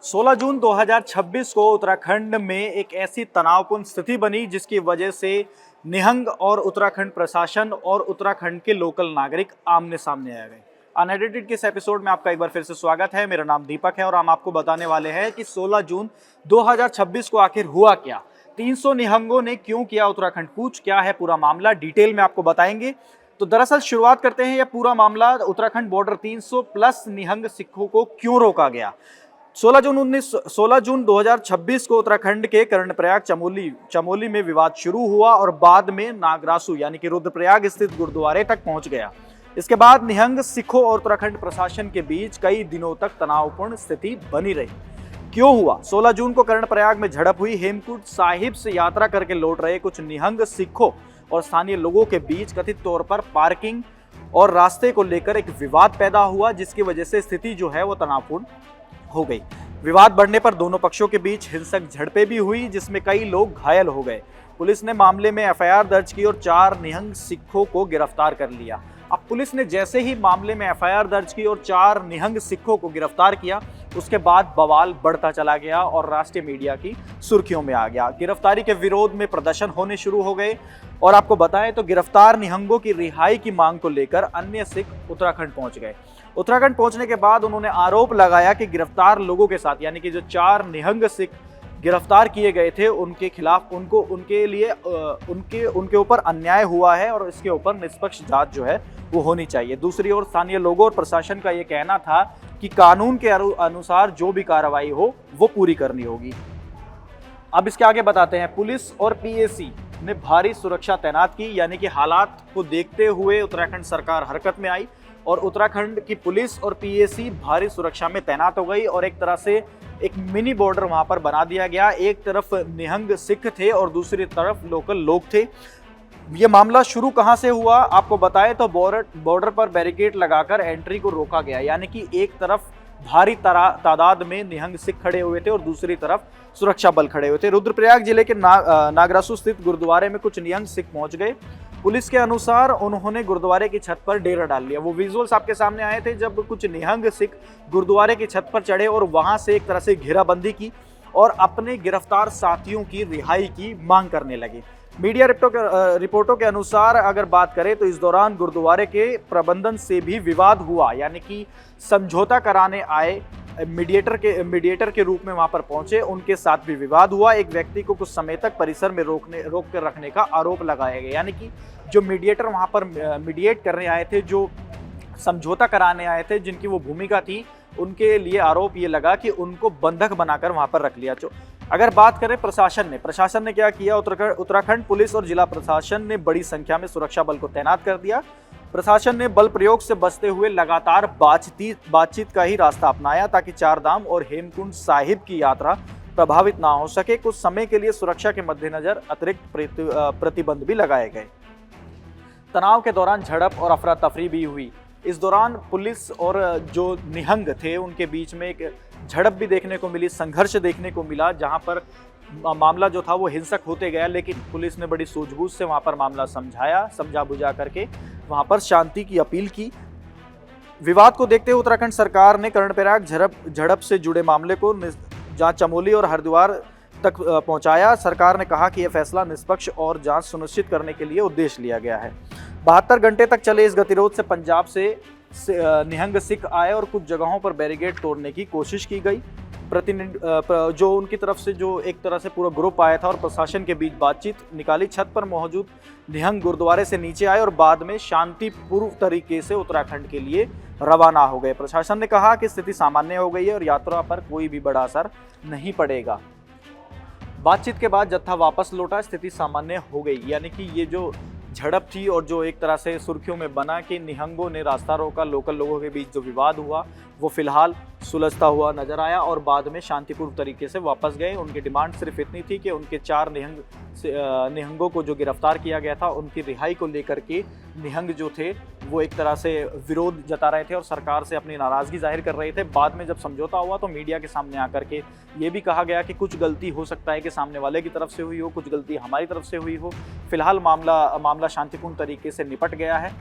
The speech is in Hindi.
16 जून 2026 को उत्तराखंड में एक ऐसी तनावपूर्ण स्थिति बनी जिसकी वजह से निहंग और उत्तराखंड प्रशासन और उत्तराखंड के लोकल नागरिक आमने सामने आ गए। अनएडिटेड के इस एपिसोड में आपका एक बार फिर से स्वागत है। मेरा नाम दीपक है और हम आपको बताने वाले हैं कि 16 जून 2026 को आखिर हुआ क्या। 300 निहंगों ने क्यों किया उत्तराखंड कूच, क्या है पूरा मामला, डिटेल में आपको बताएंगे। तो दरअसल शुरुआत करते हैं, यह पूरा मामला उत्तराखंड बॉर्डर 300 प्लस निहंग सिखों को क्यों रोका गया। 16 जून 2026 को उत्तराखंड के कर्णप्रयाग चमोली में विवाद शुरू हुआ और बाद में नागरासु यानी कि रुद्रप्रयाग स्थित गुरुद्वारे तक पहुंच गया। इसके बाद निहंग सिखों और उत्तराखंड प्रशासन के बीच कई दिनों तक तनावपूर्ण स्थिति बनी रही। क्यों हुआ? 16 जून को कर्णप्रयाग में झड़प हुई। हेमकुंड साहिब से यात्रा करके लौट रहे कुछ निहंग सिखों और स्थानीय लोगों के बीच कथित तौर पर पार्किंग और रास्ते को लेकर एक विवाद पैदा हुआ, जिसकी वजह से स्थिति जो है वो तनावपूर्ण हो गई। विवाद बढ़ने पर दोनों पक्षों के बीच हिंसक झड़पें भी हुई, जिसमें कई लोग घायल हो गए। पुलिस ने मामले में एफआईआर दर्ज की और 4 निहंग सिखों को गिरफ्तार कर लिया। अब पुलिस ने जैसे ही मामले में एफआईआर दर्ज की और 4 निहंग सिखों को गिरफ्तार किया, उसके बाद बवाल बढ़ता चला गया और राष्ट्रीय मीडिया की सुर्खियों में आ गया। गिरफ्तारी के विरोध में प्रदर्शन होने शुरू हो गए और आपको बताएं तो गिरफ्तार निहंगों की रिहाई की मांग को लेकर अन्य सिख उत्तराखंड पहुंच गए। उत्तराखंड पहुंचने के बाद उन्होंने आरोप लगाया कि गिरफ्तार लोगों के साथ यानी कि जो 4 निहंग सिख गिरफ्तार किए गए थे उनके खिलाफ उनके ऊपर अन्याय हुआ है और इसके ऊपर निष्पक्ष जांच जो है वो होनी चाहिए। दूसरी ओर स्थानीय लोगों और प्रशासन का ये कहना था कि कानून के अनुसार जो भी कार्रवाई हो वो पूरी करनी होगी। अब इसके आगे बताते हैं। पुलिस और पीएसी ने भारी सुरक्षा तैनात की, यानी कि हालात को देखते हुए उत्तराखंड सरकार हरकत में आई और उत्तराखंड की पुलिस और पीएसी भारी सुरक्षा में तैनात हो गई और एक तरह से एक मिनी बॉर्डर वहां पर बना दिया गया। एक तरफ निहंग सिख थे और दूसरी तरफ लोकल लोग थे। ये मामला शुरू कहां से हुआ आपको बताएं तो बॉर्डर पर बैरिकेड लगाकर एंट्री को रोका गया, यानी कि एक तरफ भारी तादाद में निहंग सिख खड़े हुए थे और दूसरी तरफ सुरक्षा बल खड़े हुए थे। रुद्रप्रयाग जिले के नागरासु स्थित गुरुद्वारे में कुछ निहंग सिख पहुंच गए। पुलिस के अनुसार उन्होंने गुरुद्वारे की छत पर डेरा डाल लिया। वो विजुअल्स आपके सामने आए थे जब कुछ निहंग सिख गुरुद्वारे की छत पर चढ़े और वहां से एक तरह से घेराबंदी की और अपने गिरफ्तार साथियों की रिहाई की मांग करने लगे। मीडिया रिपोर्टों के अनुसार अगर बात करें तो इस दौरान गुरुद्वारे के प्रबंधन से भी विवाद हुआ, यानी कि समझौता कराने आए मीडिएटर के रूप में वहां पर पहुंचे, उनके साथ भी विवाद हुआ। एक व्यक्ति को कुछ समय तक परिसर में रोक कर रखने का आरोप लगाया गया, यानी कि जो मीडिएटर वहां पर मीडिएट करने आए थे, जो समझौता कराने आए थे, जिनकी वो भूमिका थी, उनके लिए आरोप ये लगा कि उनको बंधक बनाकर वहां पर रख लिया। अगर बात करें प्रशासन ने क्या किया, उत्तराखंड पुलिस और जिला प्रशासन ने बड़ी संख्या में सुरक्षा बल को तैनात कर दिया। प्रशासन ने बल प्रयोग से बचते हुए लगातार बातचीत का ही रास्ता अपनाया ताकि 4 धाम और हेमकुंड साहिब की यात्रा प्रभावित ना हो सके। कुछ समय के लिए सुरक्षा के मद्देनजर अतिरिक्त प्रतिबंध भी लगाए गए। तनाव के दौरान झड़प और अफरा तफरी भी हुई। इस दौरान पुलिस और जो निहंग थे उनके बीच में एक झड़प भी देखने को मिली, संघर्ष देखने को मिला, जहां पर मामला जो था वो हिंसक होते गया, लेकिन पुलिस ने बड़ी सूझबूझ से वहां पर मामला समझा बुझा करके वहां पर शांति की अपील की। विवाद को देखते हुए उत्तराखंड सरकार ने कर्णप्रयाग झड़प से जुड़े मामले को जहां चमोली और हरिद्वार तक पहुंचाया। सरकार ने कहा कि यह फैसला निष्पक्ष और जांच सुनिश्चित करने के लिए उद्देश्य लिया गया है। 72 घंटे तक चले इस गतिरोध से पंजाब से निहंग सिख आए और कुछ जगहों पर बैरिकेड तोड़ने की कोशिश की गई। जो उनकी तरफ से जो एक तरह से पूरा ग्रुप आया था और प्रशासन के बीच बातचीत निकाली। छत पर मौजूद निहंग गुरुद्वारे से नीचे आए और बाद में शांतिपूर्ण तरीके से उत्तराखंड के लिए रवाना हो गए। प्रशासन ने कहा कि स्थिति सामान्य हो गई है और यात्रा पर कोई भी बड़ा असर नहीं पड़ेगा। बातचीत के बाद जत्था वापस लौटा, स्थिति सामान्य हो गई, यानी कि ये जो झड़प थी और जो एक तरह से सुर्खियों में बना कि निहंगों ने रास्ता रोका, लोकल लोगों के बीच जो विवाद हुआ वो फिलहाल सुलझता हुआ नजर आया और बाद में शांतिपूर्ण तरीके से वापस गए। उनकी डिमांड सिर्फ इतनी थी कि उनके 4 निहंगों को जो गिरफ्तार किया गया था उनकी रिहाई को लेकर के निहंग जो थे वो एक तरह से विरोध जता रहे थे और सरकार से अपनी नाराजगी जाहिर कर रहे थे। बाद में जब समझौता हुआ तो मीडिया के सामने आकर के ये भी कहा गया कि कुछ गलती हो सकता है कि सामने वाले की तरफ से हुई हो, कुछ गलती हमारी तरफ से हुई हो। फिलहाल मामला शांतिपूर्ण तरीके से निपट गया है।